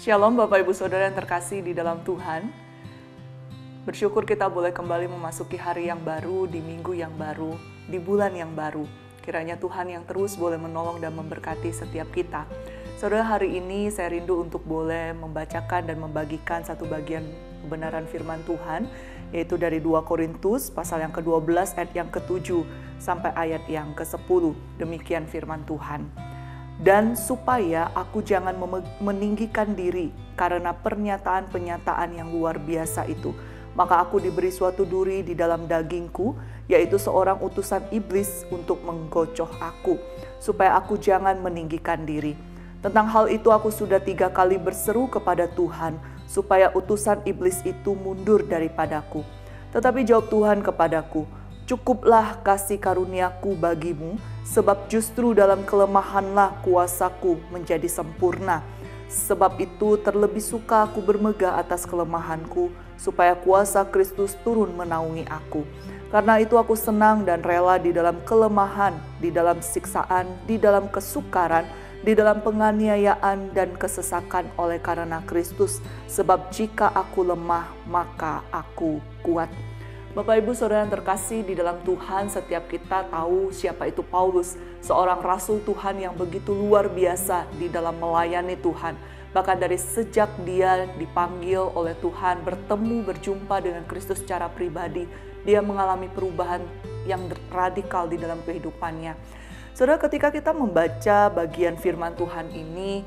Shalom Bapak Ibu Saudara yang terkasih di dalam Tuhan. Bersyukur kita boleh kembali memasuki hari yang baru, di minggu yang baru, di bulan yang baru. Kiranya Tuhan yang terus boleh menolong dan memberkati setiap kita. Saudara, hari ini saya rindu untuk boleh membacakan dan membagikan satu bagian kebenaran firman Tuhan, yaitu dari 2 Korintus pasal yang ke-12 ayat yang ke-7 sampai ayat yang ke-10. Demikian firman Tuhan. Dan supaya aku jangan meninggikan diri karena pernyataan-pernyataan yang luar biasa itu, maka aku diberi suatu duri di dalam dagingku, yaitu seorang utusan iblis untuk menggocoh aku, supaya aku jangan meninggikan diri. Tentang hal itu aku sudah 3 kali berseru kepada Tuhan, supaya utusan iblis itu mundur daripadaku. Tetapi jawab Tuhan kepadaku, cukuplah kasih karuniaku bagimu, sebab justru dalam kelemahanlah kuasaku menjadi sempurna. Sebab itu terlebih suka aku bermegah atas kelemahanku, supaya kuasa Kristus turun menaungi aku. Karena itu aku senang dan rela di dalam kelemahan, di dalam siksaan, di dalam kesukaran, di dalam penganiayaan dan kesesakan oleh karena Kristus. Sebab jika aku lemah, maka aku kuat. Bapak Ibu Saudara yang terkasih di dalam Tuhan, setiap kita tahu siapa itu Paulus, seorang rasul Tuhan yang begitu luar biasa di dalam melayani Tuhan. Bahkan dari sejak dia dipanggil oleh Tuhan, berjumpa dengan Kristus secara pribadi, dia mengalami perubahan yang radikal di dalam kehidupannya. Saudara, ketika kita membaca bagian firman Tuhan ini,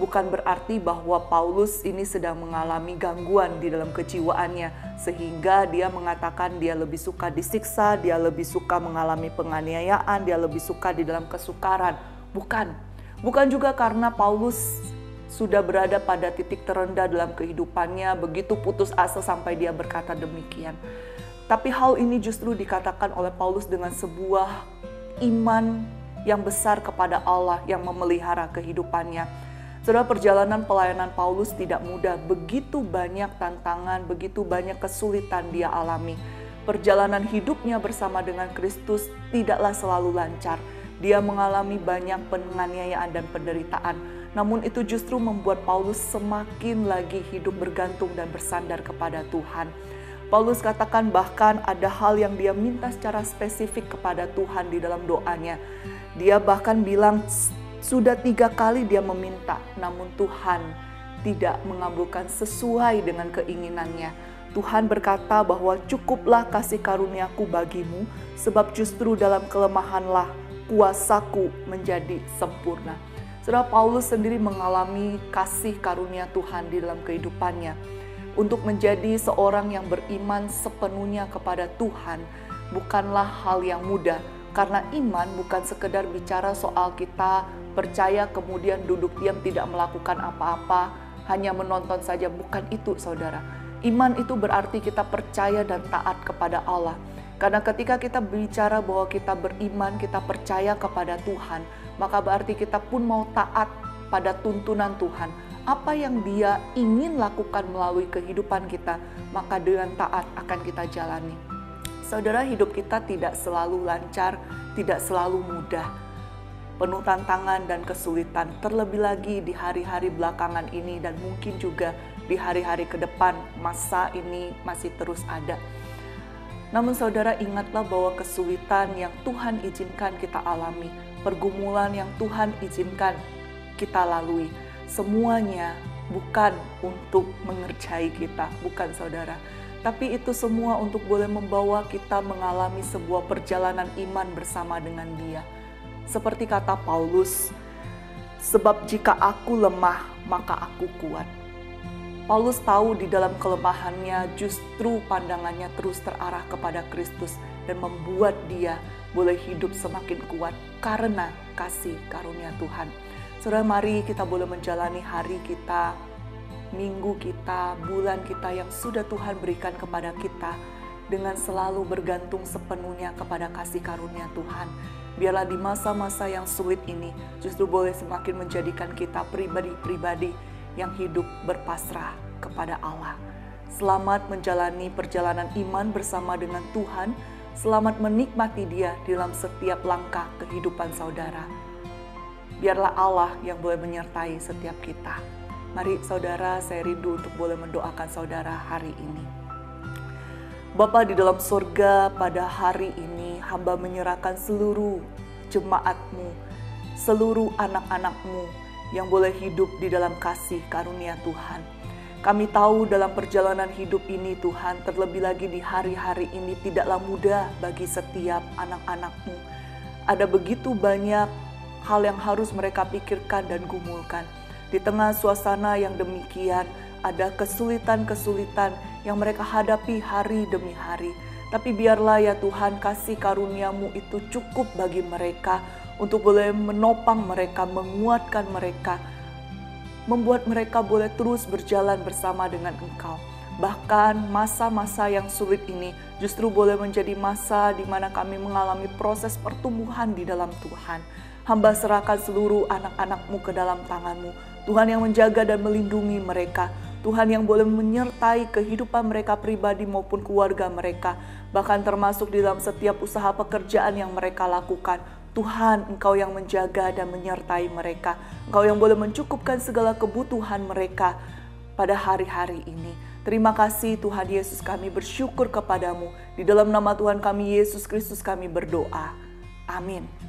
bukan berarti bahwa Paulus ini sedang mengalami gangguan di dalam kejiwaannya, sehingga dia mengatakan dia lebih suka disiksa, dia lebih suka mengalami penganiayaan, dia lebih suka di dalam kesukaran. Bukan juga karena Paulus sudah berada pada titik terendah dalam kehidupannya, begitu putus asa sampai dia berkata demikian. Tapi hal ini justru dikatakan oleh Paulus dengan sebuah iman yang besar kepada Allah yang memelihara kehidupannya. Saudara, perjalanan pelayanan Paulus tidak mudah, begitu banyak tantangan, begitu banyak kesulitan dia alami. Perjalanan hidupnya bersama dengan Kristus tidaklah selalu lancar. Dia mengalami banyak penganiayaan dan penderitaan. Namun itu justru membuat Paulus semakin lagi hidup bergantung dan bersandar kepada Tuhan. Paulus katakan bahkan ada hal yang dia minta secara spesifik kepada Tuhan di dalam doanya. Dia bahkan bilang, sudah 3 kali dia meminta, namun Tuhan tidak mengabulkan sesuai dengan keinginannya. Tuhan berkata bahwa cukuplah kasih karuniaku bagimu, sebab justru dalam kelemahanlah kuasaku menjadi sempurna. Saudara, Paulus sendiri mengalami kasih karunia Tuhan di dalam kehidupannya. Untuk menjadi seorang yang beriman sepenuhnya kepada Tuhan bukanlah hal yang mudah. Karena iman bukan sekedar bicara soal kita percaya kemudian duduk diam tidak melakukan apa-apa, hanya menonton saja. Bukan itu, saudara. Iman itu berarti kita percaya dan taat kepada Allah. Karena ketika kita bicara bahwa kita beriman, kita percaya kepada Tuhan, maka berarti kita pun mau taat pada tuntunan Tuhan. Apa yang Dia ingin lakukan melalui kehidupan kita, maka dengan taat akan kita jalani. Saudara, hidup kita tidak selalu lancar, tidak selalu mudah. Penuh tantangan dan kesulitan, terlebih lagi di hari-hari belakangan ini dan mungkin juga di hari-hari ke depan, masa ini masih terus ada. Namun saudara, ingatlah bahwa kesulitan yang Tuhan izinkan kita alami, pergumulan yang Tuhan izinkan kita lalui, semuanya bukan untuk mengerjai kita, bukan saudara. Tapi itu semua untuk boleh membawa kita mengalami sebuah perjalanan iman bersama dengan Dia. Seperti kata Paulus, sebab jika aku lemah, maka aku kuat. Paulus tahu di dalam kelemahannya justru pandangannya terus terarah kepada Kristus dan membuat dia boleh hidup semakin kuat karena kasih karunia Tuhan. Saudara, mari kita boleh menjalani hari kita, minggu kita, bulan kita yang sudah Tuhan berikan kepada kita dengan selalu bergantung sepenuhnya kepada kasih karunia Tuhan. Biarlah di masa-masa yang sulit ini justru boleh semakin menjadikan kita pribadi-pribadi yang hidup berpasrah kepada Allah. Selamat menjalani perjalanan iman bersama dengan Tuhan. Selamat menikmati Dia dalam setiap langkah kehidupan saudara. Biarlah Allah yang boleh menyertai setiap kita. Mari saudara, saya rindu untuk boleh mendoakan saudara hari ini. Bapa di dalam surga, pada hari ini hamba menyerahkan seluruh jemaat-Mu, seluruh anak-anak-Mu yang boleh hidup di dalam kasih karunia Tuhan. Kami tahu dalam perjalanan hidup ini Tuhan, terlebih lagi di hari-hari ini tidaklah mudah bagi setiap anak-anak-Mu. Ada begitu banyak hal yang harus mereka pikirkan dan gumulkan. Di tengah suasana yang demikian, ada kesulitan-kesulitan yang mereka hadapi hari demi hari. Tapi biarlah ya Tuhan, kasih karunia-Mu itu cukup bagi mereka untuk boleh menopang mereka, menguatkan mereka, membuat mereka boleh terus berjalan bersama dengan Engkau. Bahkan masa-masa yang sulit ini justru boleh menjadi masa di mana kami mengalami proses pertumbuhan di dalam Tuhan. Hamba serahkan seluruh anak-anak-Mu ke dalam tangan-Mu. Tuhan yang menjaga dan melindungi mereka. Tuhan yang boleh menyertai kehidupan mereka pribadi maupun keluarga mereka. Bahkan termasuk di dalam setiap usaha pekerjaan yang mereka lakukan. Tuhan, Engkau yang menjaga dan menyertai mereka. Engkau yang boleh mencukupkan segala kebutuhan mereka pada hari-hari ini. Terima kasih Tuhan Yesus, kami bersyukur kepadamu. Di dalam nama Tuhan kami Yesus Kristus kami berdoa. Amin.